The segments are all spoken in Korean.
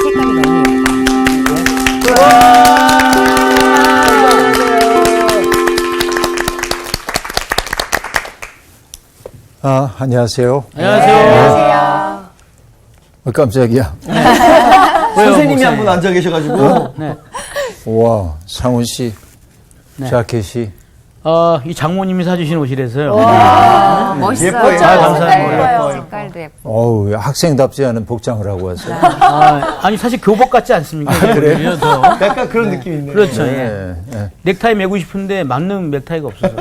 색감이 너무 안녕하세요. 안녕하세요. 깜짝이야. 선생님이 한 분 앉아 계셔가지고. 네. 와, 상훈 씨, 네. 자켓이. 이 장모님이 사주신 옷이라서요. 멋있어요. 예뻐요. 감사합니다. 색깔도 예뻐. 어우, 학생답지 않은 복장을 하고 왔어요. 아니, 사실 교복 같지 않습니까? 그래요? 약간 그런 느낌인데. 그렇죠. 예. 네, 네. 넥타이 매고 싶은데 맞는 넥타이가 없어서.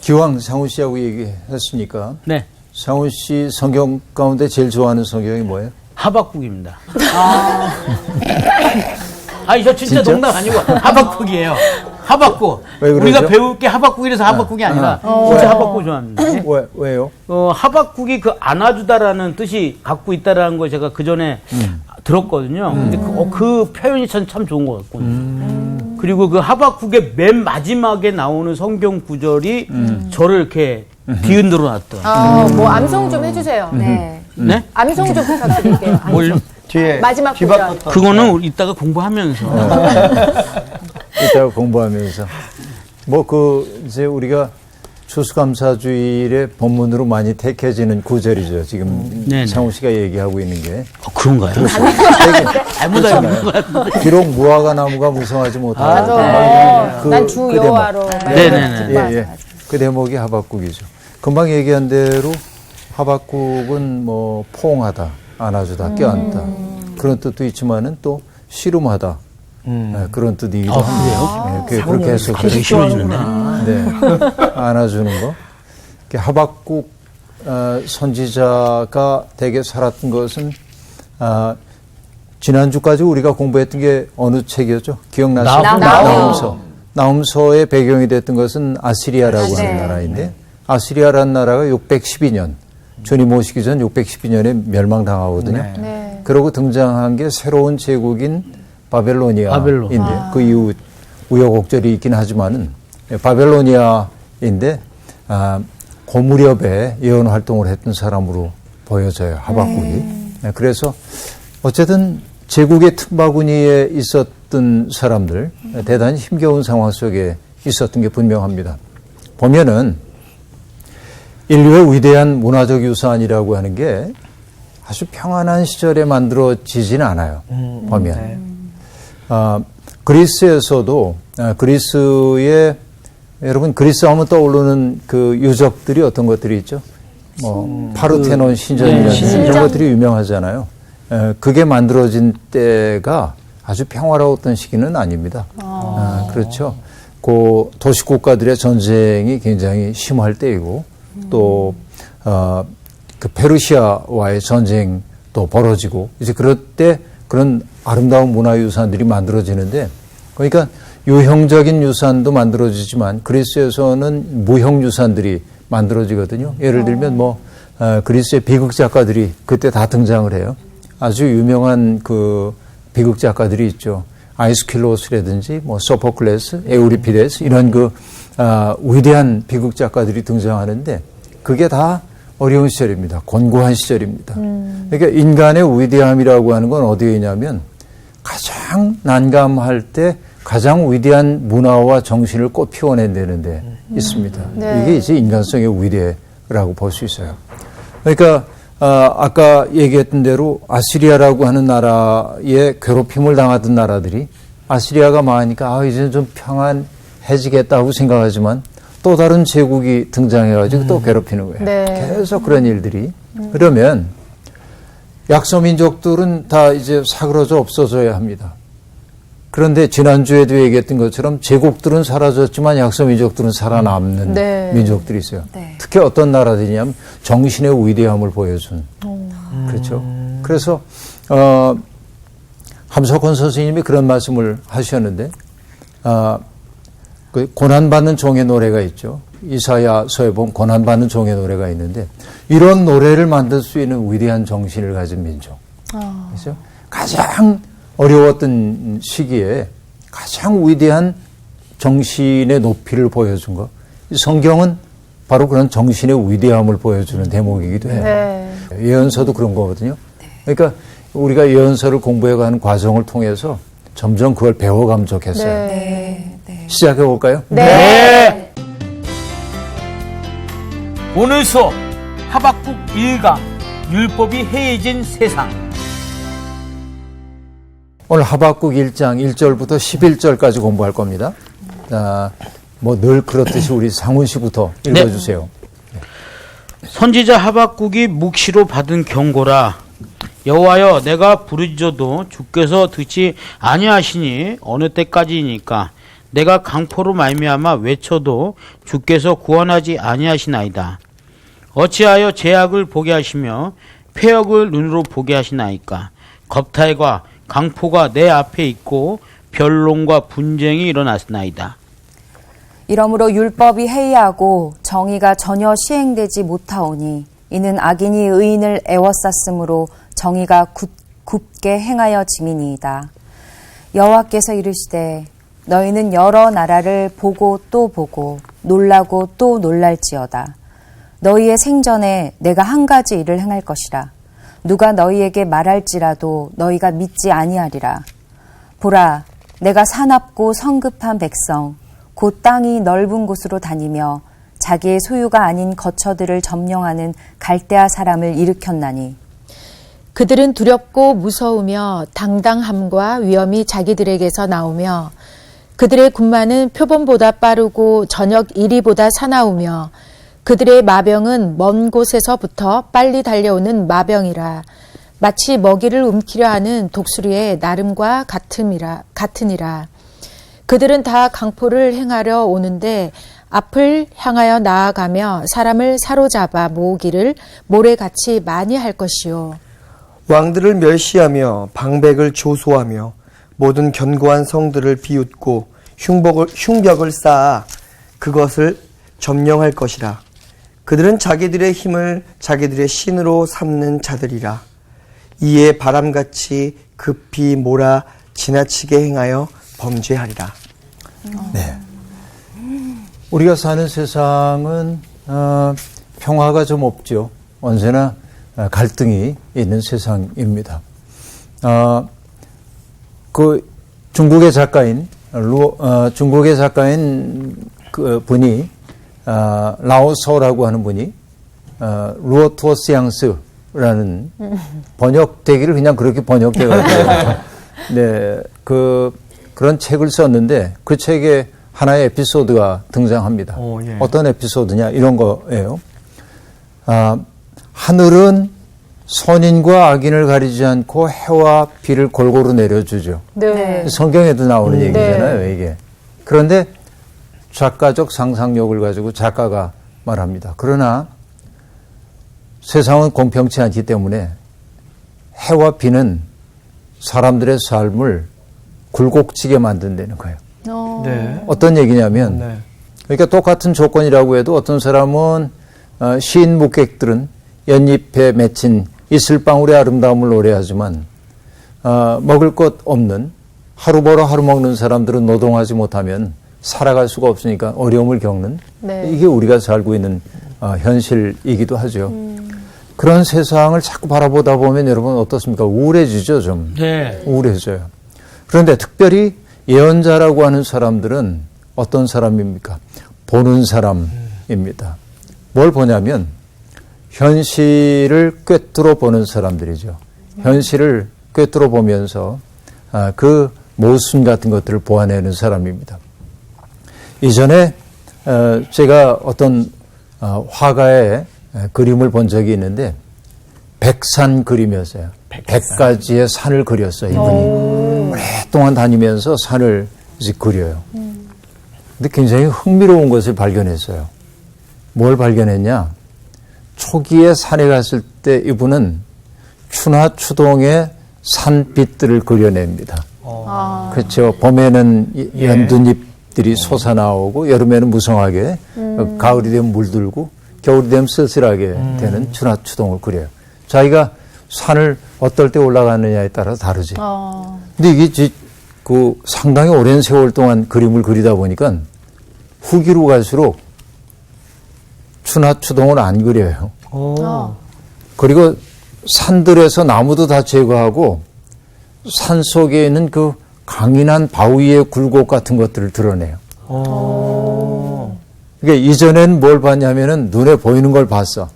기왕 상훈 씨하고 얘기했으니까. 네. 상훈 씨 성경 가운데 제일 좋아하는 성경이 뭐예요? 하박국입니다. 아니, 저 진짜 농담 아니고 하박국이에요. 하박국. 왜 그러죠? 우리가 배울 게 하박국이라서 하박국이 아니라 진짜 하박국 좋아합니다. 왜요? 하박국이 그 안아주다라는 뜻이 갖고 있다라는 거 제가 그 전에 들었거든요. 근데 그 표현이 참 좋은 것 같거든요. 그리고 그 하박국의 맨 마지막에 나오는 성경 구절이 저를 이렇게 뒤흔들어 놨던. 뭐 암송 좀 해주세요. 네. 네? 암송 좀 부탁드릴게요. 뭘, 뒤에. 마지막 뒤바꿔. 그거는 이따가 공부하면서. 이따가 공부하면서. 이제 우리가 추수감사주일의 본문으로 많이 택해지는 구절이죠. 지금 네네. 상훈 씨가 얘기하고 있는 게. 그런가요? 잘못 알고 있는 것 같은데. 비록 무화과 나무가 무성하지 못하고. 난 주 여호와로. 네네네. 예. 그 대목이 하박국이죠. 금방 얘기한 대로 하박국은 뭐 포옹하다, 안아주다, 껴안다 그런 뜻도 있지만은 또 씨름하다 그런 뜻이기도 합니다. 네, 그렇게 해석해서 싫어지는데. 네, 안아주는 거. 하박국 선지자가 대개 살았던 것은 지난주까지 우리가 공부했던 게 어느 책이었죠? 기억나시죠? 나훔서. 나훔서의 배경이 됐던 것은 아시리아라고 하는 나라인데 아시리아라는 나라가 612년 주님 오시기 전 612년에 멸망당하거든요. 네. 그러고 등장한 게 새로운 제국인 바벨로니아인데 그 이후 우여곡절이 있긴 하지만은 바벨로니아인데 그 무렵에 예언 활동을 했던 사람으로 보여져요. 하박국이. 네, 그래서 어쨌든 제국의 틈바구니에 있었던 사람들 대단히 힘겨운 상황 속에 있었던 게 분명합니다. 보면은 인류의 위대한 문화적 유산이라고 하는 게 아주 평안한 시절에 만들어지지는 않아요. 보면 그리스에서도 그리스에 여러분 그리스 하면 떠오르는 그 유적들이 어떤 것들이 있죠? 뭐 파르테논 신전이라든지 이런 것들이 유명하잖아요. 그게 만들어진 때가 아주 평화로웠던 시기는 아닙니다. 그렇죠. 그 도시 국가들의 전쟁이 굉장히 심할 때이고 또 그 페르시아와의 전쟁도 벌어지고 이제 그럴 때 그런 아름다운 문화유산들이 만들어지는데 그러니까 유형적인 유산도 만들어지지만 그리스에서는 무형유산들이 만들어지거든요. 예를 들면 그리스의 비극 작가들이 그때 다 등장을 해요. 아주 유명한 그 비극 작가들이 있죠. 아이스킬로스라든지 소포클레스, 에우리피데스 이런 위대한 비극 작가들이 등장하는데 그게 다 어려운 시절입니다. 곤고한 시절입니다. 그러니까 인간의 위대함이라고 하는 건 어디에 있냐면 가장 난감할 때 가장 위대한 문화와 정신을 꽃 피워낸다는 데 있습니다. 네. 이게 이제 인간성의 위대라고 볼 수 있어요. 그러니까 아까 얘기했던 대로 아시리아라고 하는 나라에 괴롭힘을 당하던 나라들이 아시리아가 망하니까 이제 좀 평안해지겠다고 생각하지만 또 다른 제국이 등장해가지고 또 괴롭히는 거예요. 네. 계속 그런 일들이. 그러면 약소민족들은 다 이제 사그러져 없어져야 합니다. 그런데 지난주에도 얘기했던 것처럼 제국들은 사라졌지만 약소민족들은 살아남는 민족들이 있어요. 네. 특히 어떤 나라들이냐면 정신의 위대함을 보여준. 그렇죠. 그래서 함석헌 선생님이 그런 말씀을 하셨는데 그 고난받는 종의 노래가 있죠. 이사야서에 보면 고난받는 종의 노래가 있는데 이런 노래를 만들 수 있는 위대한 정신을 가진 민족. 그렇죠? 가장 어려웠던 시기에 가장 위대한 정신의 높이를 보여준 것. 성경은 바로 그런 정신의 위대함을 보여주는 대목이기도 해요. 네. 예언서도 그런 거거든요. 그러니까 우리가 예언서를 공부해가는 과정을 통해서 점점 그걸 배워가면 좋겠어요. 네. 시작해 볼까요? 네. 오늘 수업 하박국 1강 율법이 해해진 세상. 오늘 하박국 1장 1절부터 11절까지 공부할 겁니다. 뭐 늘 그렇듯이 우리 상훈 씨부터 읽어주세요. 선지자 하박국이 묵시로 받은 경고라. 여호와여, 내가 부르짖어도 주께서 듣지 아니하시니 어느 때까지이니까 내가 강포로 말미암아 외쳐도 주께서 구원하지 아니하시나이다. 어찌하여 죄악을 보게 하시며 폐역을 눈으로 보게 하시나이까. 겁탈과 강포가 내 앞에 있고 변론과 분쟁이 일어났나이다. 이러므로 율법이 해이하고 정의가 전혀 시행되지 못하오니 이는 악인이 의인을 애워쌌으므로 정의가 굽게 행하여 지미니이다. 여호와께서 이르시되 너희는 여러 나라를 보고 또 보고 놀라고 또 놀랄지어다. 너희의 생전에 내가 한 가지 일을 행할 것이라. 누가 너희에게 말할지라도 너희가 믿지 아니하리라. 보라, 내가 사납고 성급한 백성 곧 땅이 넓은 곳으로 다니며 자기의 소유가 아닌 거처들을 점령하는 갈대아 사람을 일으켰나니 그들은 두렵고 무서우며 당당함과 위엄이 자기들에게서 나오며 그들의 군마는 표범보다 빠르고 저녁 이리보다 사나우며 그들의 마병은 먼 곳에서부터 빨리 달려오는 마병이라. 마치 먹이를 움키려 하는 독수리의 나름과 같으니라. 그들은 다 강포를 행하려 오는데 앞을 향하여 나아가며 사람을 사로잡아 모으기를 모래같이 많이 할 것이요. 왕들을 멸시하며 방백을 조소하며 모든 견고한 성들을 비웃고 흉벽을 쌓아 그것을 점령할 것이라. 그들은 자기들의 힘을 자기들의 신으로 삼는 자들이라. 이에 바람같이 급히 몰아 지나치게 행하여 범죄하리라. 네. 우리가 사는 세상은 평화가 좀 없죠. 언제나 갈등이 있는 세상입니다. 그 중국의 작가인 그 분이 라오서라고 하는 분이 루오투어시앙스라는 번역되기를 그냥 그렇게 번역돼가지고 네, 그런 책을 썼는데 그 책에 하나의 에피소드가 등장합니다. 예. 어떤 에피소드냐 이런 거예요. 하늘은 선인과 악인을 가리지 않고 해와 비를 골고루 내려주죠. 네. 성경에도 나오는 얘기잖아요, 이게. 그런데 작가적 상상력을 가지고 작가가 말합니다. 그러나 세상은 공평치 않기 때문에 해와 비는 사람들의 삶을 굴곡지게 만든다는 거예요. 네. 어떤 얘기냐면, 네. 그러니까 똑같은 조건이라고 해도 어떤 사람은 시인 묵객들은 연잎에 맺힌 이슬방울의 아름다움을 노래하지만 먹을 것 없는 하루 벌어 하루 먹는 사람들은 노동하지 못하면 살아갈 수가 없으니까 어려움을 겪는 네. 이게 우리가 살고 있는 현실이기도 하죠. 그런 세상을 자꾸 바라보다 보면 여러분 어떻습니까? 우울해지죠, 좀. 네. 우울해져요. 그런데 특별히 예언자라고 하는 사람들은 어떤 사람입니까? 보는 사람입니다. 뭘 보냐면 현실을 꿰뚫어 보는 사람들이죠. 현실을 꿰뚫어 보면서 그 모순 같은 것들을 보아내는 사람입니다. 이전에 제가 어떤 화가의 그림을 본 적이 있는데 백산 그림이었어요. 100가지의 산을 그렸어요. 이분이 오랫동안 다니면서 산을 이제 그려요. 근데 굉장히 흥미로운 것을 발견했어요. 뭘 발견했냐? 초기에 산에 갔을 때 이분은 추나 추동의 산빛들을 그려냅니다. 그렇죠. 봄에는 연두잎들이 솟아나오고 여름에는 무성하게 가을이 되면 물들고 겨울이 되면 쓸쓸하게 되는 추나 추동을 그려요. 자기가 산을 어떨 때 올라가느냐에 따라 다르지. 근데 이게 상당히 오랜 세월 동안 그림을 그리다 보니까 후기로 갈수록 추나추동을 안 그려요. 오. 그리고 산들에서 나무도 다 제거하고 산 속에 있는 그 강인한 바위의 굴곡 같은 것들을 드러내요. 오. 그러니까 이전엔 뭘 봤냐면은 눈에 보이는 걸 봤어.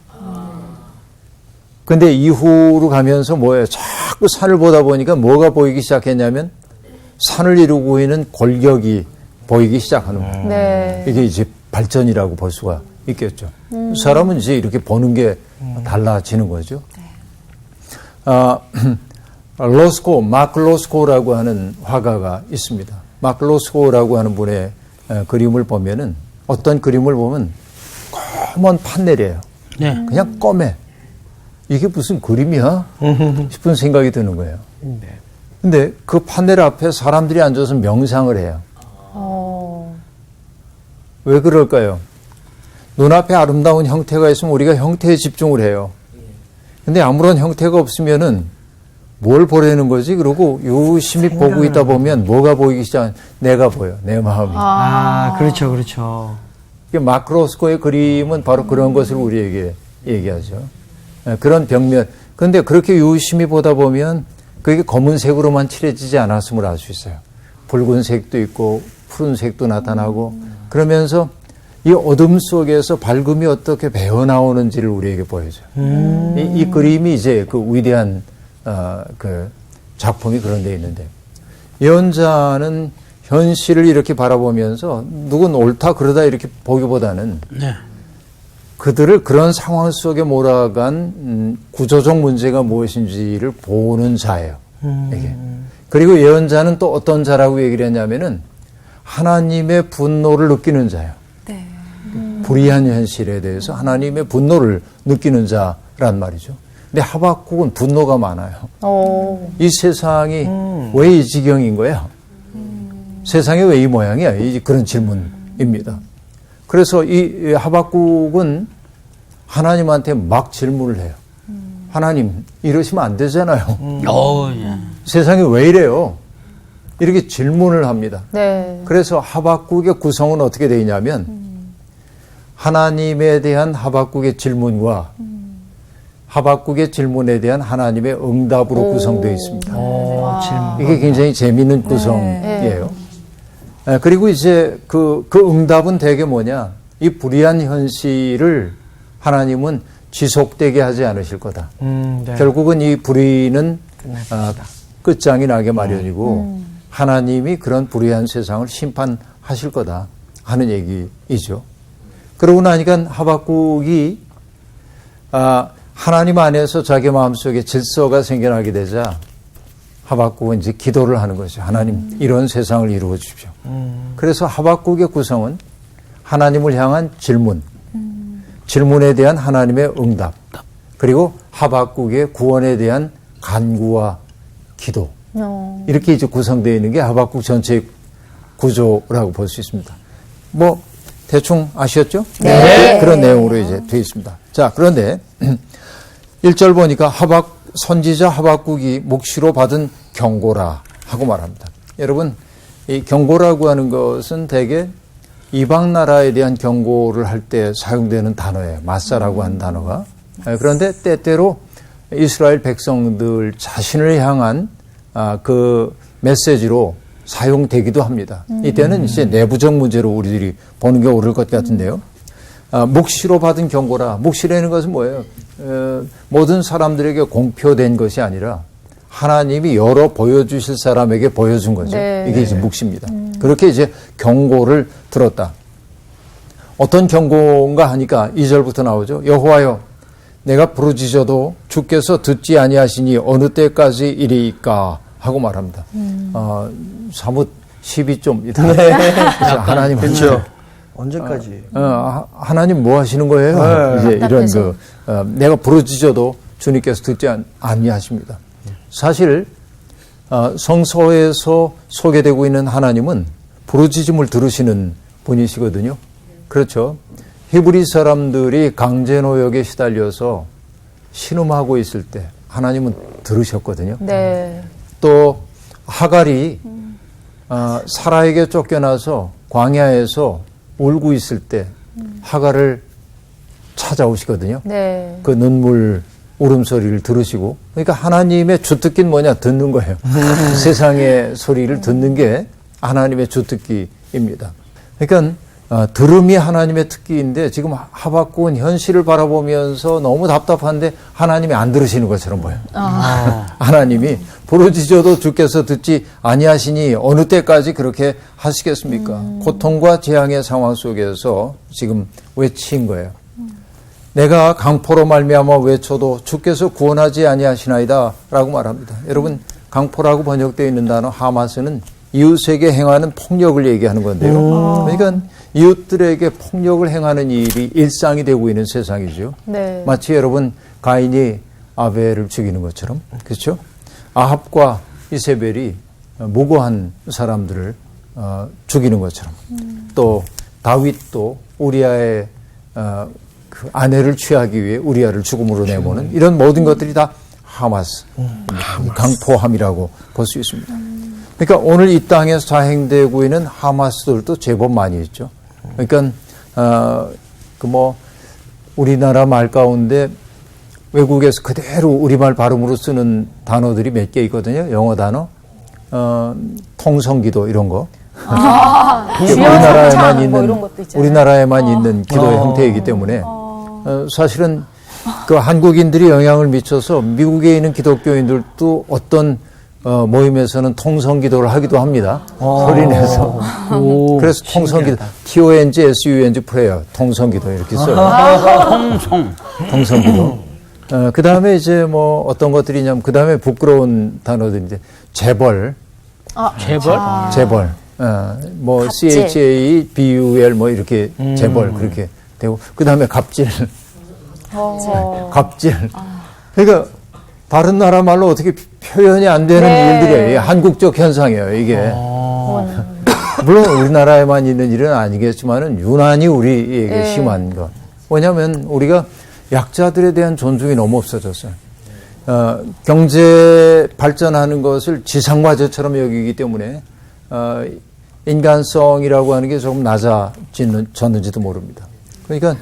근데 이후로 가면서 뭐예요? 자꾸 산을 보다 보니까 뭐가 보이기 시작했냐면 산을 이루고 있는 골격이 보이기 시작하는 거예요. 네. 이게 이제 발전이라고 볼 수가 있겠죠. 사람은 이제 이렇게 보는 게 달라지는 거죠. 마크 로스코라고 하는 화가가 있습니다. 마크 로스코라고 하는 분의 그림을 보면은 어떤 그림을 보면 검은 판넬이에요. 네. 그냥 검해. 이게 무슨 그림이야? 싶은 생각이 드는 거예요. 근데 그 판넬 앞에 사람들이 앉아서 명상을 해요. 왜 그럴까요? 눈앞에 아름다운 형태가 있으면 우리가 형태에 집중을 해요. 근데 아무런 형태가 없으면은 뭘 보려는 거지? 그러고 유심히 보고 있다 보면 뭐가 보이기 시작? 내가 보여. 내 마음이. 아, 그렇죠, 그렇죠. 마크 로스코의 그림은 바로 그런 것을 우리에게 얘기하죠. 그런 벽면. 그런데 그렇게 유심히 보다 보면 그게 검은색으로만 칠해지지 않았음을 알 수 있어요. 붉은색도 있고 푸른색도 나타나고 그러면서 이 어둠 속에서 밝음이 어떻게 배어나오는지를 우리에게 보여줘요. 이 그림이 이제 그 위대한 그 작품이 그런 데 있는데 예언자는 현실을 이렇게 바라보면서 누군 옳다 그러다 이렇게 보기보다는 네. 그들을 그런 상황 속에 몰아간 구조적 문제가 무엇인지를 보는 자예요. 이게. 그리고 예언자는 또 어떤 자라고 얘기를 했냐면은 하나님의 분노를 느끼는 자예요. 네. 불의한 현실에 대해서 하나님의 분노를 느끼는 자란 말이죠. 근데 하박국은 분노가 많아요. 이 세상이 왜 이 지경인 거야? 세상이 왜 이 모양이야? 그런 질문입니다. 그래서 이 하박국은 하나님한테 막 질문을 해요. 하나님, 이러시면 안 되잖아요. 예. 세상이 왜 이래요? 이렇게 질문을 합니다. 네. 그래서 하박국의 구성은 어떻게 되어 있냐면 하나님에 대한 하박국의 질문과 하박국의 질문에 대한 하나님의 응답으로 구성되어 있습니다. 질문. 이게 굉장히 재미있는 구성이에요. 그리고 이제 그 응답은 대개 뭐냐? 이 불의한 현실을 하나님은 지속되게 하지 않으실 거다. 네. 결국은 이 불의는 끝장이 나게 마련이고 하나님이 그런 불의한 세상을 심판하실 거다 하는 얘기이죠. 그러고 나니까 하박국이 하나님 안에서 자기 마음속에 질서가 생겨나게 되자 하박국은 이제 기도를 하는 거죠. 하나님 이런 세상을 이루어 주십시오. 그래서 하박국의 구성은 하나님을 향한 질문, 질문에 대한 하나님의 응답, 그리고 하박국의 구원에 대한 간구와 기도. 이렇게 이제 구성되어 있는 게 하박국 전체 구조라고 볼 수 있습니다. 뭐 대충 아셨죠? 네. 그런 내용으로 이제 되어 있습니다. 자, 그런데 1절 보니까 선지자 하박국이 묵시로 받은 경고라 하고 말합니다. 여러분, 이 경고라고 하는 것은 대개 이방 나라에 대한 경고를 할 때 사용되는 단어예요. 마사라고 하는 단어가. 그런데 때때로 이스라엘 백성들 자신을 향한 그 메시지로 사용되기도 합니다. 이때는 이제 내부적 문제로 우리들이 보는 게 옳을 것 같은데요. 묵시로 받은 경고라. 묵시라는 것은 뭐예요? 모든 사람들에게 공표된 것이 아니라 하나님이 열어 보여주실 사람에게 보여준 거죠. 네. 이게 이제 묵시입니다. 그렇게 이제 경고를 들었다. 어떤 경고인가 하니까 2절부터 나오죠. 여호와여, 내가 부르짖어도 주께서 듣지 아니하시니 어느 때까지 이리까 하고 말합니다. 사뭇 시비 좀. 네. 하나님 그렇죠. 언제까지? 하나님 뭐 하시는 거예요? 네. 이제 이런 내가 부르짖어도 주님께서 듣지 아니하십니다. 사실 성서에서 소개되고 있는 하나님은 부르짖음을 들으시는 분이시거든요. 그렇죠. 히브리 사람들이 강제노역에 시달려서 신음하고 있을 때 하나님은 들으셨거든요. 네. 또 하갈이 사라에게 쫓겨나서 광야에서 울고 있을 때 하갈을 찾아오시거든요. 네. 그 눈물 울음소리를 들으시고, 그러니까 하나님의 주특기는 뭐냐? 듣는 거예요. 세상의 소리를 듣는 게 하나님의 주특기입니다. 그러니까 들음이 하나님의 특기인데 지금 하박국은 현실을 바라보면서 너무 답답한데 하나님이 안 들으시는 것처럼 보여요. 하나님이 부르짖어도 주께서 듣지 아니하시니 어느 때까지 그렇게 하시겠습니까? 고통과 재앙의 상황 속에서 지금 외친 거예요. 내가 강포로 말미암아 외쳐도 주께서 구원하지 아니하시나이다 라고 말합니다. 여러분, 강포라고 번역되어 있는 단어 하마스는 이웃에게 행하는 폭력을 얘기하는 건데요. 그러니까 이웃들에게 폭력을 행하는 일이 일상이 되고 있는 세상이죠. 네. 마치 여러분 가인이 아벨을 죽이는 것처럼, 그렇죠? 아합과 이세벨이 무고한 사람들을 죽이는 것처럼, 또 다윗도 우리아의 그 아내를 취하기 위해 우리아를 죽음으로 내모는 이런 모든 것들이 다 하마스, 강포함이라고 볼 수 있습니다. 그러니까 오늘 이 땅에서 자행되고 있는 하마스들도 제법 많이 있죠. 그러니까 우리나라 말 가운데 외국에서 그대로 우리말 발음으로 쓰는 단어들이 몇 개 있거든요. 영어 단어, 통성기도 이런 거. 우리나라에만 있는 우리나라에만 있는 기도의 형태이기 때문에 사실은 그 한국인들이 영향을 미쳐서 미국에 있는 기독교인들도 어떤 모임에서는 통성기도를 하기도 합니다. 소리 내서. 그래서 통성기도, TONGSUNG 프레이어, 통성기도 이렇게 써요. 통성기도. 그 다음에 이제 뭐 어떤 것들이 있냐면 그 다음에 부끄러운 단어들인데 재벌. 재벌. 뭐 갑질. CHABUL 뭐 이렇게 재벌 그렇게 되고 그 다음에 갑질. 갑질. 그러니까 다른 나라 말로 어떻게 표현이 안 되는 일들이에요. 한국적 현상이에요, 이게. 물론 우리나라에만 있는 일은 아니겠지만은 유난히 우리에게 심한 것. 왜냐하면 우리가 약자들에 대한 존중이 너무 없어졌어요. 경제 발전하는 것을 지상과제처럼 여기기 때문에 인간성이라고 하는 게 조금 낮아졌는지도 모릅니다. 그러니까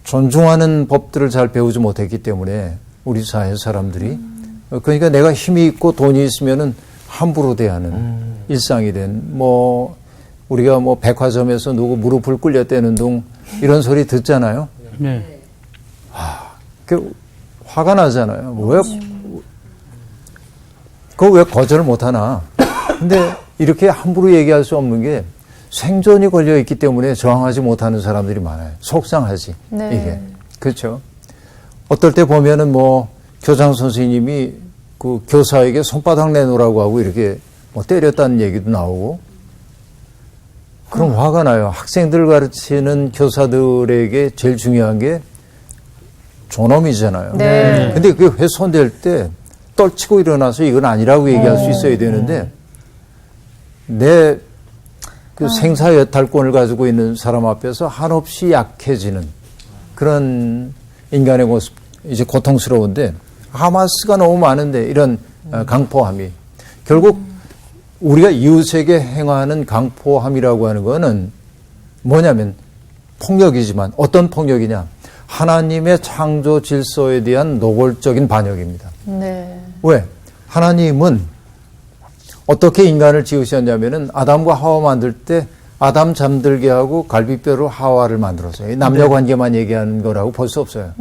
존중하는 법들을 잘 배우지 못했기 때문에 우리 사회 사람들이 그러니까 내가 힘이 있고 돈이 있으면은 함부로 대하는 일상이 된 뭐 우리가 뭐 백화점에서 누구 무릎을 꿇렸다는 둥 이런 소리 듣잖아요. 네. 그 화가 나잖아요. 그거 왜 거절을 못 하나? 근데 이렇게 함부로 얘기할 수 없는 게 생존이 걸려 있기 때문에 저항하지 못하는 사람들이 많아요. 속상하지. 네. 이게. 그렇죠. 어떨 때 보면은 뭐 교장 선생님이 그 교사에게 손바닥 내놓으라고 하고 이렇게 뭐 때렸다는 얘기도 나오고 그럼 화가 나요. 학생들 가르치는 교사들에게 제일 중요한 게 존엄이잖아요. 네. 근데 그게 훼손될 때 떨치고 일어나서 이건 아니라고 얘기할 수 있어야 되는데 내 그 생사 여탈권을 가지고 있는 사람 앞에서 한없이 약해지는 그런 인간의 모습 이제 고통스러운데 하마스가 너무 많은데 이런 강포함이 결국 우리가 이웃에게 행하는 강포함이라고 하는 거는 뭐냐면 폭력이지만 어떤 폭력이냐 하나님의 창조 질서에 대한 노골적인 반역입니다. 네. 왜? 하나님은 어떻게 인간을 지으셨냐면은 아담과 하와 만들 때 아담 잠들게 하고 갈비뼈로 하와를 만들었어요. 남녀 관계만 얘기하는 거라고 볼 수 없어요.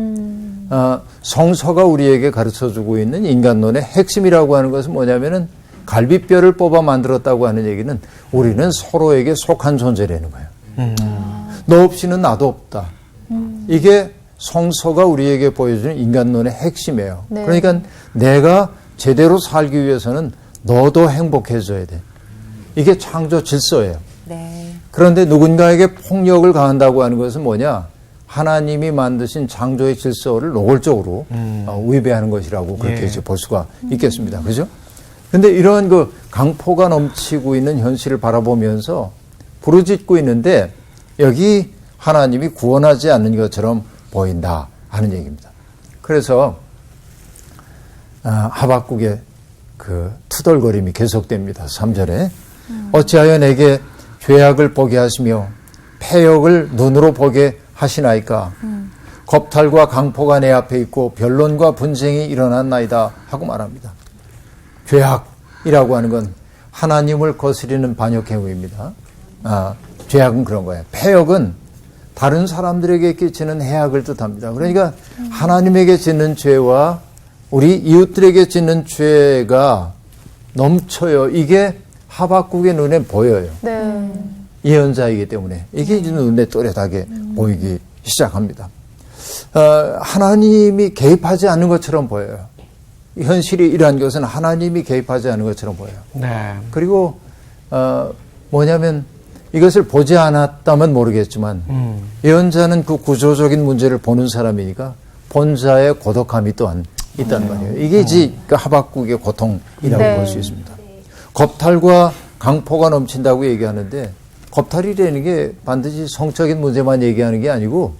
성서가 우리에게 가르쳐주고 있는 인간론의 핵심이라고 하는 것은 뭐냐면은 갈비뼈를 뽑아 만들었다고 하는 얘기는 우리는 서로에게 속한 존재라는 거예요. 너 없이는 나도 없다. 이게 성서가 우리에게 보여주는 인간론의 핵심이에요. 네. 그러니까 내가 제대로 살기 위해서는 너도 행복해져야 돼. 이게 창조 질서예요. 네. 그런데 누군가에게 폭력을 가한다고 하는 것은 뭐냐? 하나님이 만드신 창조의 질서를 노골적으로 위배하는 것이라고 그렇게 이제 볼 수가 있겠습니다. 그죠? 근데 이런 그 강포가 넘치고 있는 현실을 바라보면서 부르짖고 있는데 여기 하나님이 구원하지 않는 것처럼 보인다 하는 얘기입니다. 그래서 하박국의 그 투덜거림이 계속됩니다. 3절에 어찌하여 내게 죄악을 보게 하시며 패역을 눈으로 보게 하시나이까 겁탈과 강포가 내 앞에 있고 변론과 분쟁이 일어났나이다 하고 말합니다. 죄악이라고 하는 건 하나님을 거스리는 반역 행위입니다. 죄악은 그런 거예요. 패역은 다른 사람들에게 끼치는 해악을 뜻합니다. 그러니까 하나님에게 짓는 죄와 우리 이웃들에게 짓는 죄가 넘쳐요. 이게 하박국의 눈에 보여요. 네. 예언자이기 때문에 이게 이제 눈에 또렷하게 보이기 시작합니다. 하나님이 개입하지 않는 것처럼 보여요. 현실이 이러한 것은 하나님이 개입하지 않은 것처럼 보여요. 네. 그리고 뭐냐면 이것을 보지 않았다면 모르겠지만 예언자는 그 구조적인 문제를 보는 사람이니까 본자의 고독함이 또한 있단 말이에요. 이게 이제 그 하박국의 고통이라고 네. 볼 수 있습니다. 겁탈과 강포가 넘친다고 얘기하는데 겁탈이라는 게 반드시 성적인 문제만 얘기하는 게 아니고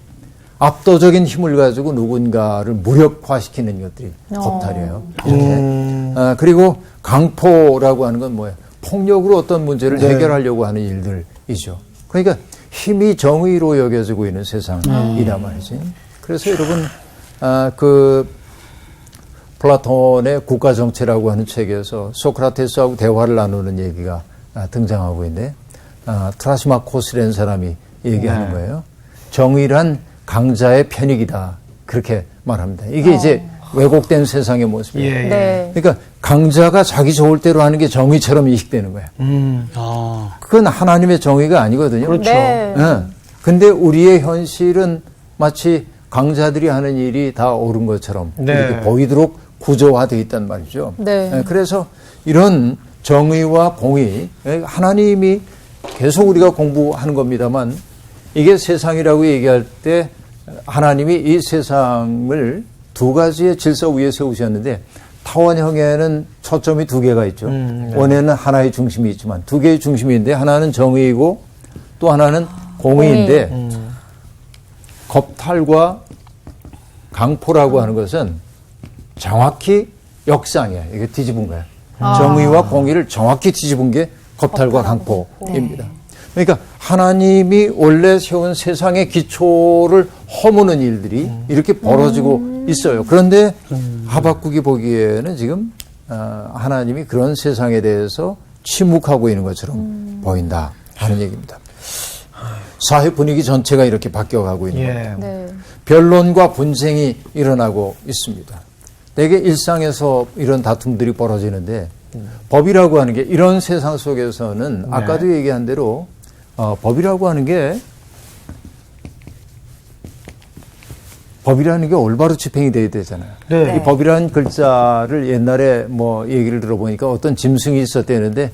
압도적인 힘을 가지고 누군가를 무력화시키는 것들이 겁탈이에요. 이렇게. 그리고 강포라고 하는 건 뭐예요? 폭력으로 어떤 문제를 해결하려고 하는 일들이죠. 그러니까 힘이 정의로 여겨지고 있는 세상이란 말이지. 그래서 여러분 그 플라톤의 국가정체라고 하는 책에서 소크라테스하고 대화를 나누는 얘기가 등장하고 있는데 트라시마코스라는 사람이 얘기하는 거예요. 정의란 강자의 편익이다. 그렇게 말합니다. 이게 이제 왜곡된 세상의 모습이에요. 예, 예. 네. 그러니까 강자가 자기 좋을 대로 하는 게 정의처럼 인식되는 거예요. 그건 하나님의 정의가 아니거든요. 그렇죠. 네. 근데 우리의 현실은 마치 강자들이 하는 일이 다 옳은 것처럼 네. 이렇게 보이도록 구조화되어 있단 말이죠. 네. 그래서 이런 정의와 공의, 하나님이 계속 우리가 공부하는 겁니다만 이게 세상이라고 얘기할 때 하나님이 이 세상을 두 가지의 질서 위에 세우셨는데 타원형에는 초점이 두 개가 있죠. 원에는 하나의 중심이 있지만 두 개의 중심이 있는데 하나는 정의이고 또 하나는 공의인데 겁탈과 강포라고 하는 것은 정확히 역상이에요. 이게 뒤집은 거예요. 정의와 공의를 정확히 뒤집은 게 겁탈과 강포입니다. 그러니까 하나님이 원래 세운 세상의 기초를 허무는 일들이 이렇게 벌어지고 있어요. 그런데 하박국이 보기에는 지금 하나님이 그런 세상에 대해서 침묵하고 있는 것처럼 보인다 하는 얘기입니다. 사회 분위기 전체가 이렇게 바뀌어가고 있는 거예요. 예. 네. 변론과 분쟁이 일어나고 있습니다. 대개 일상에서 이런 다툼들이 벌어지는데 법이라고 하는 게 이런 세상 속에서는 아까도 얘기한 대로 법이라고 하는 게 올바로 집행이 돼야 되잖아요. 네. 이 법이라는 글자를 옛날에 뭐 얘기를 들어보니까 어떤 짐승이 있었대는데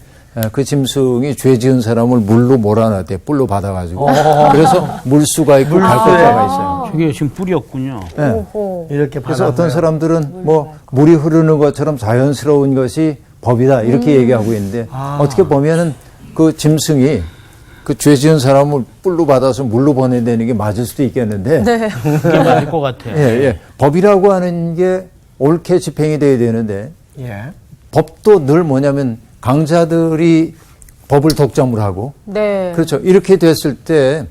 그 짐승이 죄 지은 사람을 물로 몰아놨대. 뿔로 받아가지고. 그래서 물수가 있고 발걸자가 있어요. 저게 지금 뿔이었군요. 네. 오호. 이렇게 그래서 어떤 받았네요. 사람들은 뭐 물이 흐르는 것처럼 자연스러운 것이 법이다 이렇게 얘기하고 있는데 어떻게 보면은 그 짐승이 그 죄 지은 사람을 뿔로 받아서 물로 보낸다는 게 맞을 수도 있겠는데 그게 맞을 것 같아요. 예. 법이라고 하는 게 옳게 집행이 돼야 되는데 예. 법도 늘 뭐냐면 강자들이 법을 독점을 하고 네. 그렇죠. 이렇게 됐을 때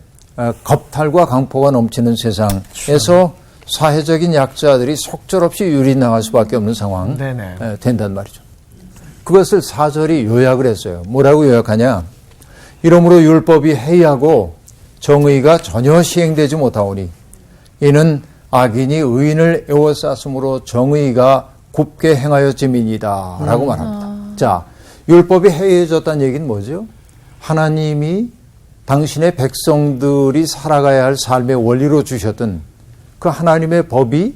겁탈과 강포가 넘치는 세상에서 사회적인 약자들이 속절없이 유리 나갈 수밖에 없는 상황 네네. 된단 말이죠. 그것을 4절이 요약을 했어요. 뭐라고 요약하냐? 이러므로 율법이 해이하고 정의가 전혀 시행되지 못하오니 이는 악인이 의인을 에워쌌으므로 정의가 굽게 행하였음이니이다 라고 말합니다. 자, 율법이 해이해졌다는 얘기는 뭐죠? 하나님이 당신의 백성들이 살아가야 할 삶의 원리로 주셨던 그 하나님의 법이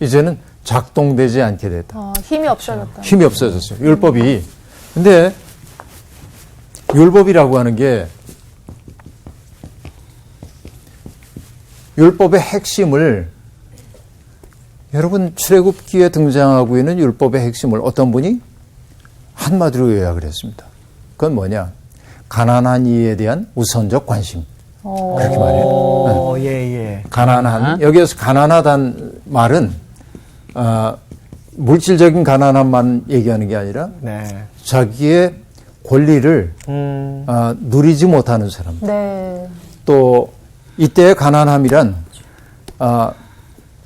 이제는 작동되지 않게 됐다. 힘이 없어졌다. 힘이 없어졌어요. 율법이. 근데 율법이라고 하는 게 율법의 핵심을 여러분 출애굽기에 등장하고 있는 율법의 핵심을 어떤 분이 한마디로 요약을 했습니다. 그건 뭐냐? 가난한 이에 대한 우선적 관심. 그렇게 말해요. 예. 가난한. 여기에서 가난하다는 말은 물질적인 가난함만 얘기하는 게 아니라 네. 자기의 권리를 누리지 못하는 사람. 네. 또 이때의 가난함이란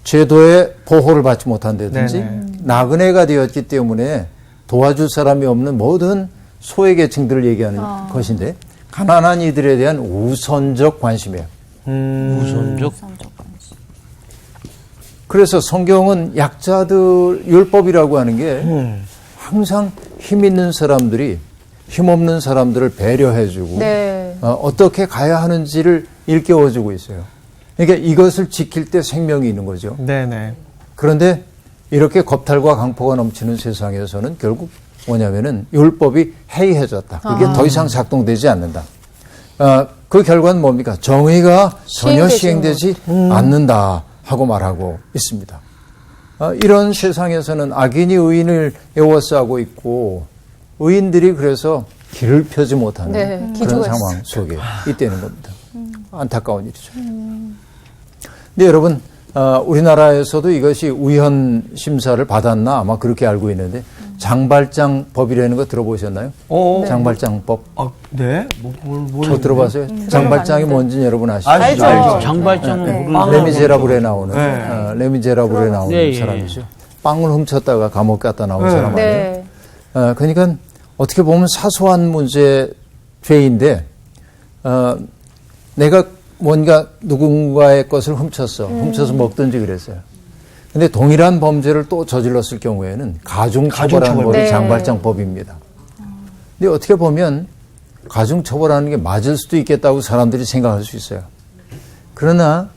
제도의 보호를 받지 못한다든지 네네. 나그네가 되었기 때문에 도와줄 사람이 없는 모든 소외 계층들을 얘기하는 것인데 가난한 이들에 대한 우선적 관심이에요. 우선적. 그래서 성경은 약자들 율법이라고 하는 게 항상 힘 있는 사람들이 힘없는 사람들을 배려해주고 네. 어떻게 가야 하는지를 일깨워주고 있어요. 그러니까 이것을 지킬 때 생명이 있는 거죠. 네네. 그런데 이렇게 겁탈과 강포가 넘치는 세상에서는 결국 뭐냐면은 율법이 해이해졌다. 그게 더 이상 작동되지 않는다. 그 결과는 뭡니까? 정의가 전혀 시행되지 않는다 하고 말하고 있습니다. 이런 세상에서는 악인이 의인을 에워싸고 있고 의인들이 그래서 길을 펴지 못하는 네, 그런 기죽어 상황 속에 있다는 겁니다. 안타까운 일이죠. 근데 여러분, 우리나라에서도 이것이 우연 심사를 받았나 아마 그렇게 알고 있는데 장발장 법이라는 거 들어보셨나요? 장발장법. 아, 네? 저 들어봤어요? 장발장이 뭔지 여러분 아시죠? 알죠, 알죠. 장발장은 레미제라블에 나오는 네. 레미제라블에 나오는 네, 예. 사람이죠. 빵을 훔쳤다가 감옥 갔다 나온 네. 사람 아니에요? 네. 그러니까 어떻게 보면 사소한 문제 죄인데 내가 뭔가 누군가의 것을 훔쳐서 먹든지 그랬어요. 근데 동일한 범죄를 또 저질렀을 경우에는 가중처벌하는 법이 네. 장발장법입니다. 근데 어떻게 보면 가중처벌하는 게 맞을 수도 있겠다고 사람들이 생각할 수 있어요. 그러나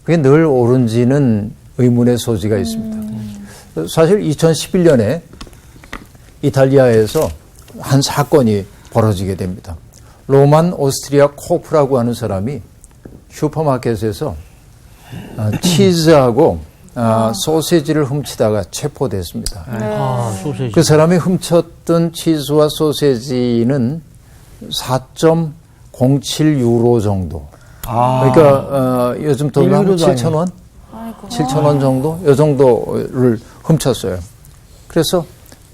그게 늘 옳은지는 의문의 소지가 있습니다. 사실 2011년에 이탈리아에서 한 사건이 벌어지게 됩니다. 로만 오스트리아 코프라고 하는 사람이 슈퍼마켓에서 치즈하고 소세지를 훔치다가 체포됐습니다. 소세지. 그 사람이 훔쳤던 치즈와 소세지는 4.07 유로 정도. 그러니까 요즘 돈으로 하면 7,000원? 7,000원 정도? 이 정도를 훔쳤어요. 그래서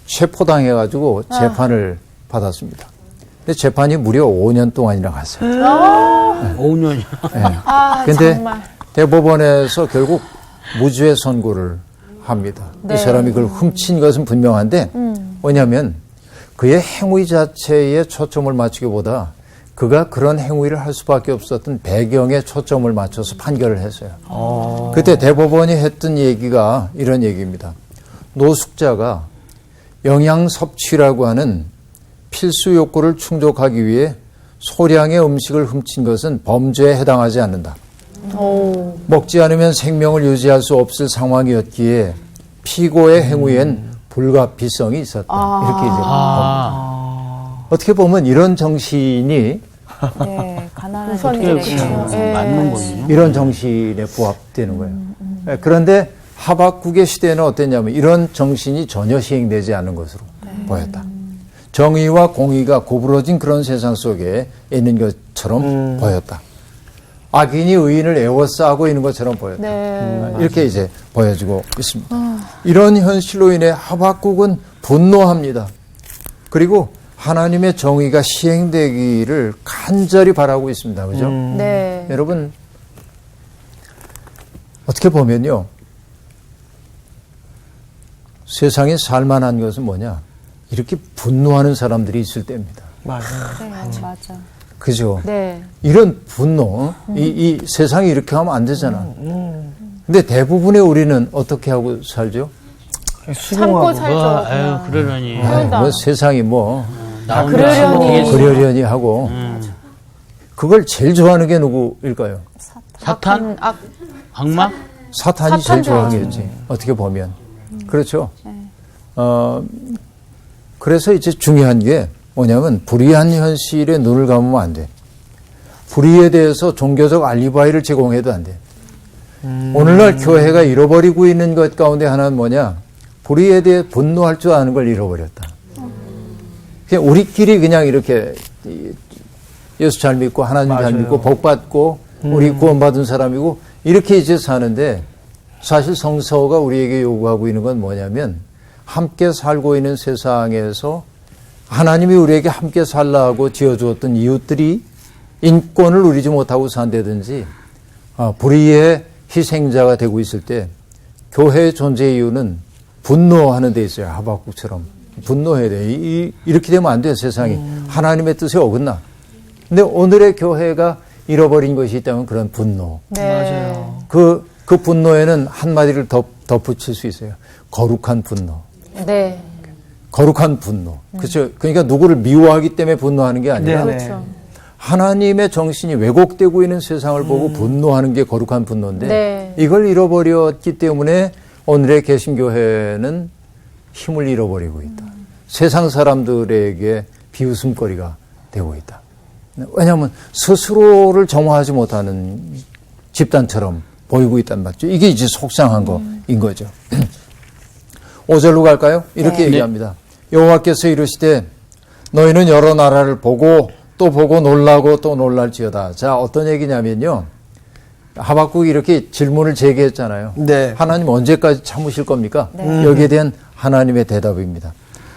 체포당해가지고 재판을 받았습니다. 근데 재판이 무려 5년 동안이나 갔어요. 5년이요. 근데 정말. 대법원에서 결국 무죄 선고를 합니다. 이 사람이 그걸 훔친 것은 분명한데 뭐냐면 그의 행위 자체에 초점을 맞추기보다 그가 그런 행위를 할 수밖에 없었던 배경에 초점을 맞춰서 판결을 했어요. 그때 대법원이 했던 얘기가 이런 얘기입니다. 노숙자가 영양 섭취라고 하는 필수 욕구를 충족하기 위해 소량의 음식을 훔친 것은 범죄에 해당하지 않는다. 먹지 않으면 생명을 유지할 수 없을 상황이었기에 피고의 행위엔 불가피성이 있었다. 이렇게 이제 어떻게 보면 이런 정신이 네, 가난한 우선이죠. 맞는 거네요. 이런 정신에 부합되는 거예요. 그런데 하박국의 시대는 어땠냐면 이런 정신이 전혀 시행되지 않은 것으로 보였다. 정의와 공의가 고부러진 그런 세상 속에 있는 것처럼 보였다. 악인이 의인을 에워싸고 있는 것처럼 보였다. 네. 이렇게 이제 보여지고 있습니다. 이런 현실로 인해 하박국은 분노합니다. 그리고 하나님의 정의가 시행되기를 간절히 바라고 있습니다. 그죠? 네. 여러분, 어떻게 보면요. 세상에 살만한 것은 뭐냐? 이렇게 분노하는 사람들이 있을 때입니다. 맞아요. 맞아. 그죠? 네. 이런 분노, 이 세상이 이렇게 하면 안 되잖아. 근데 대부분의 우리는 어떻게 하고 살죠? 참고 살죠. 아유, 그러려니. 뭐 세상이 뭐 그러려니. 그러려니 하고 그걸 제일 좋아하는 게 누구일까요? 사탄? 악마? 사탄이 제일 사탄 좋아하겠지. 어떻게 보면. 그렇죠. 그래서 이제 중요한 게 뭐냐면 불의한 현실에 눈을 감으면 안 돼. 불의에 대해서 종교적 알리바이를 제공해도 안 돼. 오늘날 교회가 잃어버리고 있는 것 가운데 하나는 뭐냐? 불의에 대해 분노할 줄 아는 걸 잃어버렸다. 그냥 우리끼리 그냥 이렇게 예수 잘 믿고 하나님 잘 믿고 복 받고 우리 구원받은 사람이고 이렇게 이제 사는데 사실 성서가 우리에게 요구하고 있는 건 뭐냐면 함께 살고 있는 세상에서 하나님이 우리에게 함께 살라고 지어주었던 이웃들이 인권을 누리지 못하고 산다든지 불의의 희생자가 되고 있을 때 교회의 존재 이유는 분노하는 데 있어요. 하박국처럼. 분노해야 돼. 이렇게 되면 안 돼요, 세상이. 하나님의 뜻에 어긋나. 근데 오늘의 교회가 잃어버린 것이 있다면 그런 분노. 네. 그 분노에는 한마디를 덧붙일 수 있어요. 거룩한 분노. 네. 거룩한 분노. 그렇죠. 그러니까 누구를 미워하기 때문에 분노하는 게 아니라 네네. 그렇죠. 하나님의 정신이 왜곡되고 있는 세상을 보고 분노하는 게 거룩한 분노인데 네. 이걸 잃어버렸기 때문에 오늘의 개신교회는 힘을 잃어버리고 있다. 세상 사람들에게 비웃음거리가 되고 있다. 왜냐하면 스스로를 정화하지 못하는 집단처럼 보이고 있단 말이죠. 이게 이제 속상한 거인 거죠. 5절로 갈까요? 이렇게 네. 얘기합니다. 여호와께서 이르시되 너희는 여러 나라를 보고 또 보고 놀라고 또 놀랄지어다. 자, 어떤 얘기냐면요. 하박국이 이렇게 질문을 제기했잖아요. 네. 하나님 언제까지 참으실 겁니까? 여기에 대한 하나님의 대답입니다.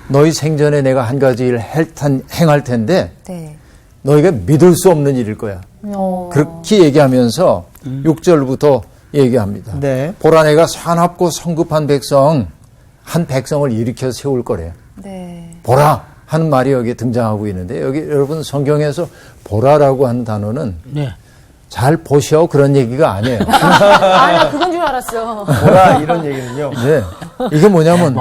너희 생전에 내가 한 가지 일 행할 텐데 네. 너희가 믿을 수 없는 일일 거야. 그렇게 얘기하면서 6절부터 얘기합니다. 네. 보라 내가 사납고 성급한 백성 한 백성을 일으켜 세울 거래요. 네. 보라 하는 말이 여기에 등장하고 있는데 여기 여러분 성경에서 보라라고 하는 단어는 네. 잘 보시오 그런 얘기가 아니에요. 나 그건 줄 알았어. 뭐라 이런 얘기는요. 네. 이게 뭐냐면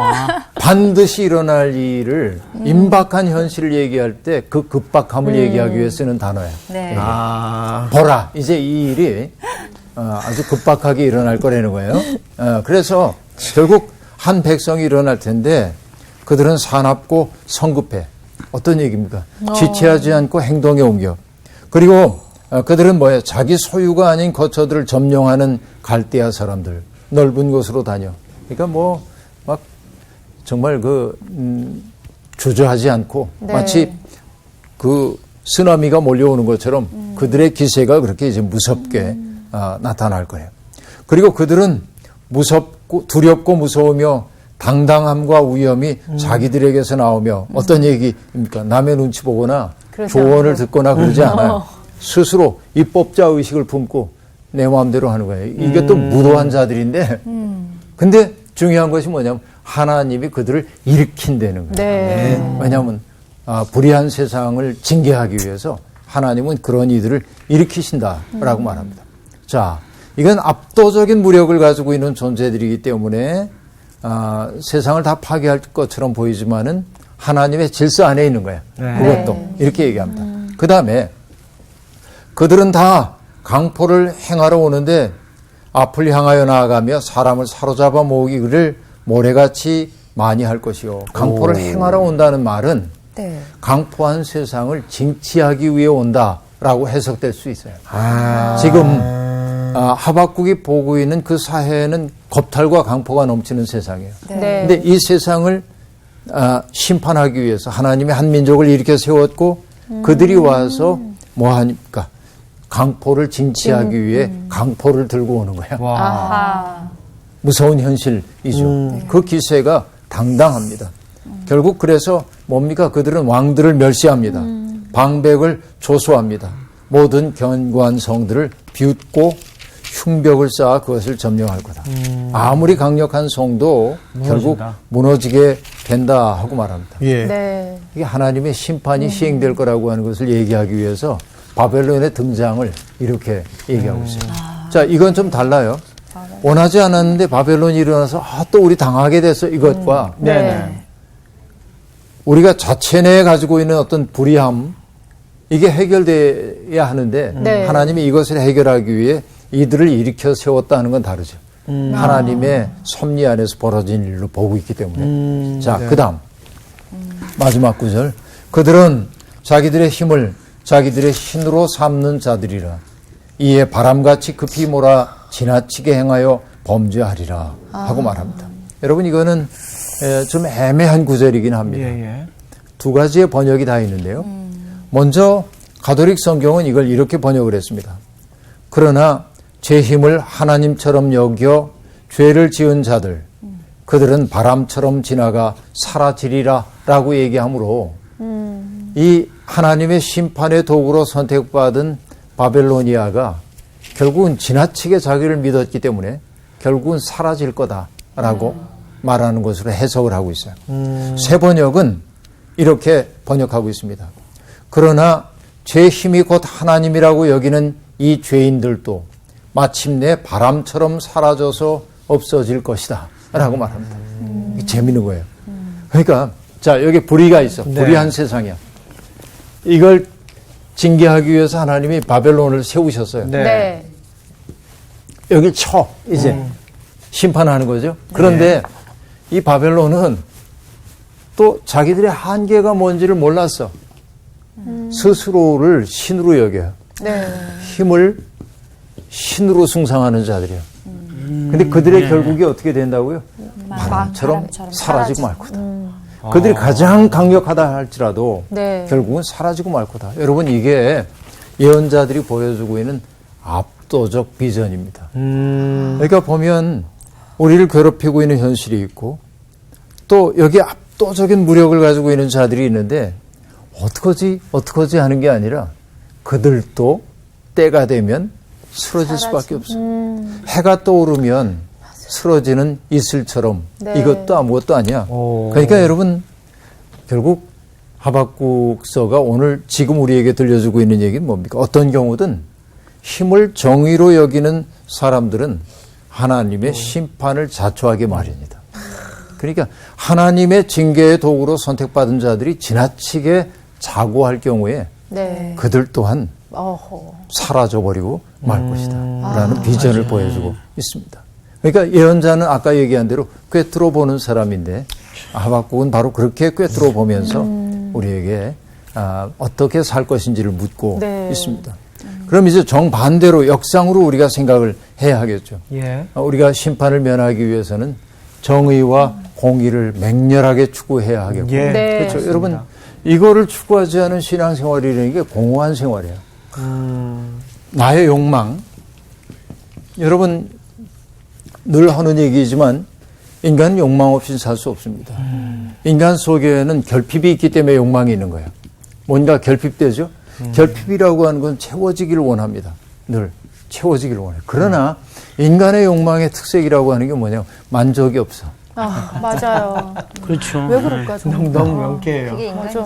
반드시 일어날 일을 임박한 현실을 얘기할 때 그 급박함을 얘기하기 위해 쓰는 단어예요. 네. 아. 보라 이제 이 일이 아주 급박하게 일어날 거라는 거예요. 그래서 결국 한 백성이 일어날 텐데 그들은 사납고 성급해. 어떤 얘기입니까? 지체하지 않고 행동에 옮겨. 그리고 그들은 뭐예요? 자기 소유가 아닌 거처들을 점령하는 갈대아 사람들. 넓은 곳으로 다녀. 그러니까 뭐 막 정말 주저하지 않고 네. 마치 그 쓰나미가 몰려오는 것처럼 그들의 기세가 그렇게 이제 무섭게 나타날 거예요. 그리고 그들은 무섭고 두렵고 무서우며 당당함과 위엄이 자기들에게서 나오며 어떤 얘기입니까? 남의 눈치 보거나 그러지 조언을 않고. 듣거나 그러지 않아요. 스스로 입법자 의식을 품고 내 마음대로 하는 거예요. 이게 또 무도한 자들인데 근데 중요한 것이 뭐냐면 하나님이 그들을 일으킨다는 거예요. 네. 왜냐하면 불의한 세상을 징계하기 위해서 하나님은 그런 이들을 일으키신다라고 말합니다. 자, 이건 압도적인 무력을 가지고 있는 존재들이기 때문에 세상을 다 파괴할 것처럼 보이지만은 하나님의 질서 안에 있는 거야. 네. 그것도 이렇게 얘기합니다. 그 다음에 그들은 다 강포를 행하러 오는데 앞을 향하여 나아가며 사람을 사로잡아 모으기를 모래같이 많이 할 것이요. 강포를 행하러 온다는 말은 네. 강포한 세상을 징치하기 위해 온다라고 해석될 수 있어요. 아. 지금 하박국이 보고 있는 그 사회는 겁탈과 강포가 넘치는 세상이에요. 네. 근데 이 세상을 심판하기 위해서 하나님의 한 민족을 일으켜 세웠고 그들이 와서 뭐 하니까 강포를 징치하기 위해 강포를 들고 오는 거야. 와. 아하. 무서운 현실이죠. 그 기세가 당당합니다. 결국 그래서 뭡니까? 그들은 왕들을 멸시합니다. 방백을 조소합니다. 모든 견고한 성들을 비웃고 흉벽을 쌓아 그것을 점령할 거다. 아무리 강력한 성도 결국 무너지게 된다 하고 말합니다. 예. 네. 이게 하나님의 심판이 시행될 거라고 하는 것을 얘기하기 위해서 바벨론의 등장을 이렇게 얘기하고 있어요. 자, 이건 좀 달라요. 원하지 않았는데 바벨론이 일어나서 또 우리 당하게 됐어 이것과 네네. 우리가 자체 내에 가지고 있는 어떤 불의함 이게 해결돼야 하는데 네. 하나님이 이것을 해결하기 위해 이들을 일으켜 세웠다는 건 다르죠. 하나님의 섭리 안에서 벌어진 일로 보고 있기 때문에. 자, 네. 그 다음 마지막 구절. 그들은 자기들의 힘을 자기들의 신으로 삼는 자들이라. 이에 바람같이 급히 몰아 지나치게 행하여 범죄하리라 하고 말합니다. 여러분 이거는 좀 애매한 구절이긴 합니다. 예, 예. 두 가지의 번역이 다 있는데요. 먼저 가톨릭 성경은 이걸 이렇게 번역을 했습니다. 그러나 제 힘을 하나님처럼 여겨 죄를 지은 자들 그들은 바람처럼 지나가 사라지리라 라고 얘기하므로 이 하나님의 심판의 도구로 선택받은 바벨로니아가 결국은 지나치게 자기를 믿었기 때문에 결국은 사라질 거다라고 말하는 것으로 해석을 하고 있어요. 새 번역은 이렇게 번역하고 있습니다. 그러나 제 힘이 곧 하나님이라고 여기는 이 죄인들도 마침내 바람처럼 사라져서 없어질 것이다 라고 말합니다. 이게 재밌는 거예요. 그러니까 자 여기 불의가 있어. 불의한 세상이야. 이걸 징계하기 위해서 하나님이 바벨론을 세우셨어요. 네. 여기 쳐 이제 심판하는 거죠. 그런데 이 바벨론은 또 자기들의 한계가 뭔지를 몰랐어. 스스로를 신으로 여겨요. 네. 힘을 신으로 숭상하는 자들이에요. 근데 그들의 결국이 어떻게 된다고요? 바람처럼 사라지고 말 거다. 그들이 가장 강력하다 할지라도 네. 결국은 사라지고 말 거다. 여러분 이게 예언자들이 보여주고 있는 압도적 비전입니다. 그러니까 보면 우리를 괴롭히고 있는 현실이 있고 또 여기 압도적인 무력을 가지고 있는 자들이 있는데 어떡하지 하는 게 아니라 그들도 때가 되면 쓰러질 수밖에 없어. 해가 떠오르면 쓰러지는 이슬처럼 네. 이것도 아무것도 아니야. 그러니까 여러분 결국 하박국서가 오늘 지금 우리에게 들려주고 있는 얘기는 뭡니까? 어떤 경우든 힘을 정의로 여기는 사람들은 하나님의 심판을 자초하게 마련이다. 그러니까 하나님의 징계의 도구로 선택받은 자들이 지나치게 자고할 경우에 네. 그들 또한 어허. 사라져버리고 말 것이다 라는 비전을 보여주고 있습니다. 그러니까 예언자는 아까 얘기한 대로 꿰뚫어 보는 사람인데 하박국은 바로 그렇게 꿰뚫어 보면서 우리에게 어떻게 살 것인지를 묻고 네. 있습니다. 그럼 이제 정반대로 역상으로 우리가 생각을 해야 하겠죠. 예. 우리가 심판을 면하기 위해서는 정의와 공의를 맹렬하게 추구해야 하겠고. 예. 네. 그렇죠. 여러분, 이거를 추구하지 않은 신앙생활이라는 게 공허한 생활이에요. 나의 욕망. 여러분, 늘 하는 얘기지만 인간은 욕망 없이는 살 수 없습니다. 인간 속에는 결핍이 있기 때문에 욕망이 있는 거예요. 뭔가 결핍되죠? 결핍이라고 하는 건 채워지기를 원합니다. 늘 채워지기를 원해요. 그러나 인간의 욕망의 특색이라고 하는 게 뭐냐면 만족이 없어. 아, 맞아요. 그렇죠. 왜 그럴까? 정말. 너무 명쾌해요. 그게 인간이죠.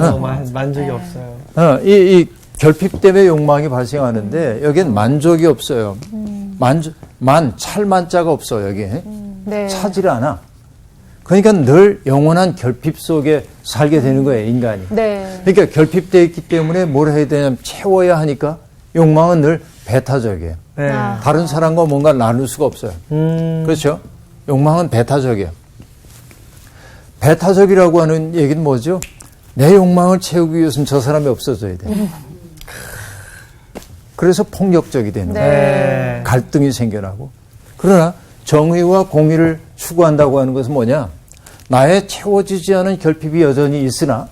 만족이 없어요. 이 결핍 때문에 욕망이 발생하는데 여기엔 만족이 없어요. 찰만자가 없어 여기. 네. 차질 않아. 그러니까 늘 영원한 결핍 속에 살게 되는 거예요, 인간이. 네. 그러니까 결핍되어 있기 때문에 뭘 해야 되냐면 채워야 하니까 욕망은 늘 배타적이에요. 네. 아. 다른 사람과 뭔가 나눌 수가 없어요. 그렇죠? 욕망은 배타적이에요. 배타적이라고 하는 얘기는 뭐죠? 내 욕망을 채우기 위해서는 저 사람이 없어져야 돼. 그래서 폭력적이 되는 거예요. 네. 갈등이 생겨나고. 그러나 정의와 공의를 추구한다고 하는 것은 뭐냐? 나의 채워지지 않은 결핍이 여전히 있으나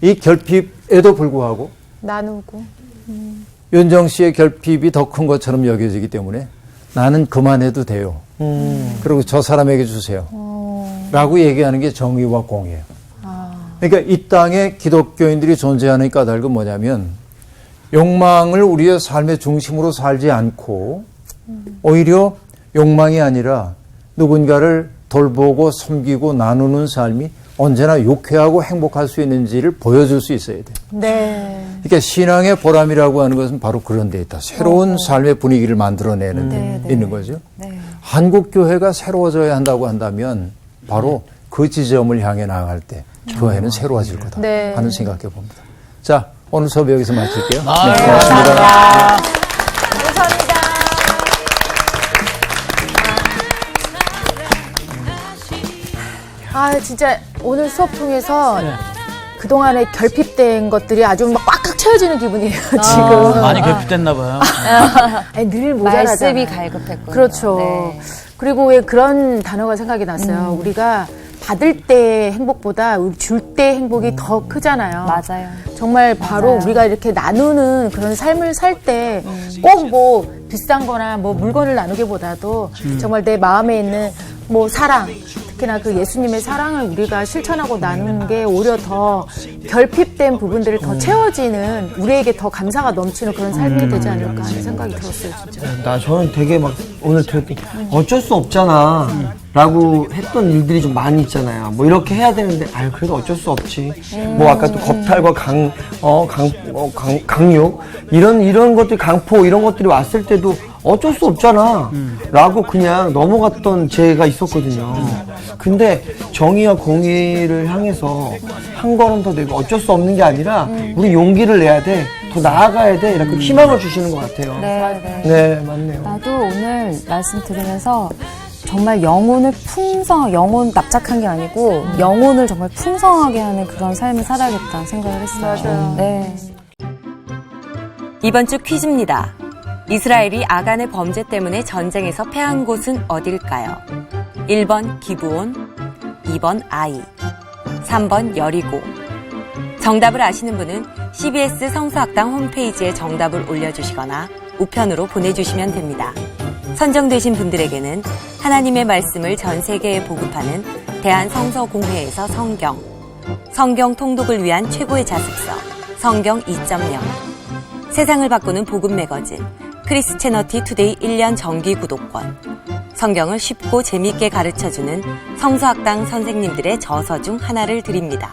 이 결핍에도 불구하고 나누고. 윤정 씨의 결핍이 더 큰 것처럼 여겨지기 때문에 나는 그만해도 돼요. 그리고 저 사람에게 주세요. 라고 얘기하는 게 정의와 공의예요. 그러니까 이 땅에 기독교인들이 존재하는 까닭은 뭐냐면 욕망을 우리의 삶의 중심으로 살지 않고 오히려 욕망이 아니라 누군가를 돌보고 섬기고 나누는 삶이 언제나 유쾌하고 행복할 수 있는지를 보여줄 수 있어야 돼요. 네. 그러니까 신앙의 보람이라고 하는 것은 바로 그런 데 있다. 새로운 삶의 분위기를 만들어내는 데 있는 거죠. 한국 교회가 새로워져야 한다고 한다면 바로 그 지점을 향해 나아갈 때 교회는 새로워질 거다 네. 하는 생각해 봅니다. 자, 오늘 수업 여기서 마칠게요. 네, 고맙습니다. 감사합니다. 아, 진짜 오늘 수업 통해서 그동안에 결핍된 것들이 아주 막 꽉꽉 채워지는 기분이에요, 지금. 많이 결핍됐나 봐요. 아니, 늘 모자라잖아요. 말씀이 갈급했군요. 그렇죠. 네. 그리고 왜 그런 단어가 생각이 났어요. 우리가 받을 때 행복보다 줄 때 행복이 더 크잖아요. 맞아요. 정말 바로 우리가 이렇게 나누는 그런 삶을 살 때 꼭 뭐 비싼 거나 뭐 물건을 나누기보다도 정말 내 마음에 있는 뭐 사랑, 특히나 그 예수님의 사랑을 우리가 실천하고 나누는 게 오히려 더 결핍된 부분들을 더 채워지는 우리에게 더 감사가 넘치는 그런 삶이 되지 않을까 하는 생각이 들었어요, 진짜. 저는 되게 막 오늘 되게 어쩔 수 없잖아 라고 했던 일들이 좀 많이 있잖아요. 뭐 이렇게 해야 되는데 그래도 어쩔 수 없지. 뭐 아까 또 겁탈과 강육 이런 것들, 강포 이런 것들이 왔을 때도 어쩔 수 없잖아 라고 그냥 넘어갔던 제가 있었거든요. 근데 정의와 공의를 향해서 한 걸음 더 내고 어쩔 수 없는 게 아니라 우리 용기를 내야 돼, 더 나아가야 돼, 이렇게 희망을 주시는 것 같아요. 네, 맞네요. 나도 오늘 말씀 들으면서 정말 영혼 납작한 게 아니고 영혼을 정말 풍성하게 하는 그런 삶을 살아야겠다는 생각을 했어요. 맞아요. 네. 이번 주 퀴즈입니다. 이스라엘이 아간의 범죄 때문에 전쟁에서 패한 곳은 어딜까요? 1번 기브온, 2번 아이, 3번 여리고. 정답을 아시는 분은 CBS 성서학당 홈페이지에 정답을 올려주시거나 우편으로 보내주시면 됩니다. 선정되신 분들에게는 하나님의 말씀을 전 세계에 보급하는 대한성서공회에서 성경 통독을 위한 최고의 자습서 성경 2.0, 세상을 바꾸는 복음 매거진 크리스채너티 투데이 1년 정기 구독권, 성경을 쉽고 재미있게 가르쳐주는 성서학당 선생님들의 저서 중 하나를 드립니다.